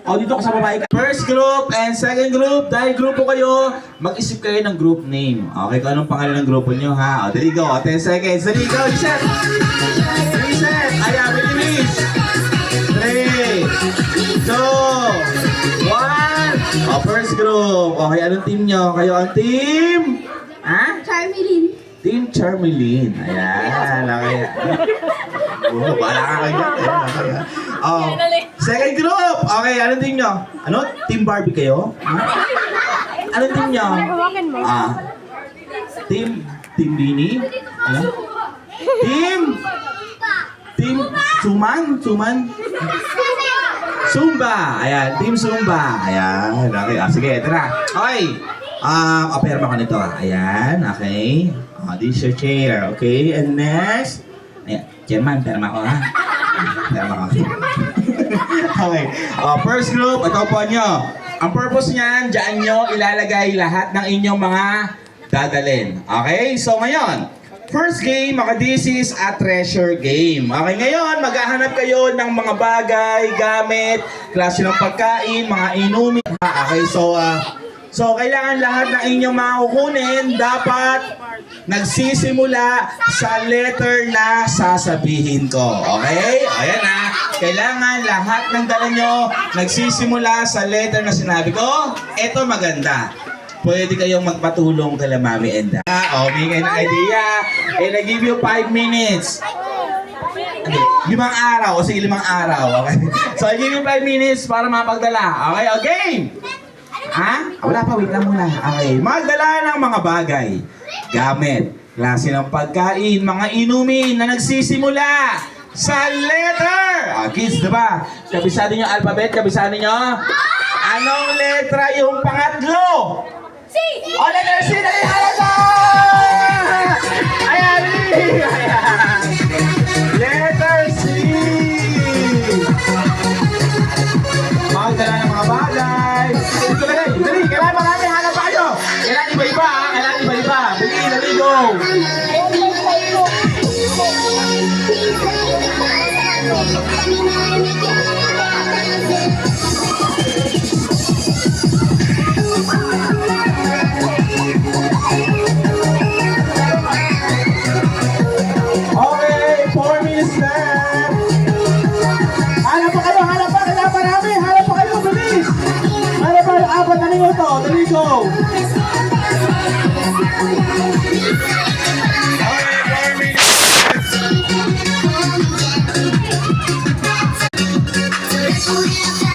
O, dito ka sa babae ka. First group and second group. Dahil grupo kayo, mag-isip kayo ng group name. Okay, kung anong pangalan ng grupo nyo, ha? O, dali go. 10 seconds. Dali go, reset. Reset. Ayan, bilis. 3, 2, 1. O, first group. Okay, anong team nyo? Kayo ang team? Ha? Charmilin. Team Charmilin. Ayan. Okay. Bahala ka kayo. Oh, second group. Okay, anong team nyo? Ano? Team Barbie kayo? Ha? Anong team nyo? Team Bini? Ano? Team Suman? Zumba. Ayan, Team Zumba. Ayan. Okay, sige, ito na. Okay. Perma ka nito. Ayan, okay. This is your chair, okay? And next, ayan, Chairman, perma ko ha. Perma ko. Okay. First group, ito po nyo. Ang purpose niyan, dyan nyo ilalagay lahat ng inyong mga dadalhin. Okay? So ngayon, first game, this is a treasure game. Okay, ngayon, maghahanap kayo ng mga bagay, gamit, klase ng pagkain, mga inumin. Okay, so kailangan lahat ng inyong mga kukunin, dapat nagsisimula sa letter na sasabihin ko. Okay? Ayan na. Kailangan lahat ng dala nyo nagsisimula sa letter na sinabi ko. Ito maganda. Pwede kayong magpatulong kay Mami Enda. Bigay ng idea. And I give you 5 minutes. Okay, 5 araw. O sige, 5 araw. Okay? So I give you 5 minutes para mapagdala. Okay? Okay? Wala pa. Wait lang muna. Okay. Magdala ng mga bagay. Gamit. Klase ng pagkain. Mga inumin na nagsisimula sa letter. Kids, diba? Kabisado nyo alphabet? Kabisado nyo? Anong letra yung pangatlo? C! O, letter C! Dali, halata! Ayan! Ayan! Letter C! Magdala ng mga bagay. Dito, dali! Kailangan marami, hanap pa kayo! Kailangan iba-iba, ha? Kailangan iba-iba. Dali, go! Okay, 4 minutes left. Hanap pa kayo, hanap pa. Kailangan marami. Hanap pa kayo, bilis. Hanap pa yung 4 na minuto. Dali, go.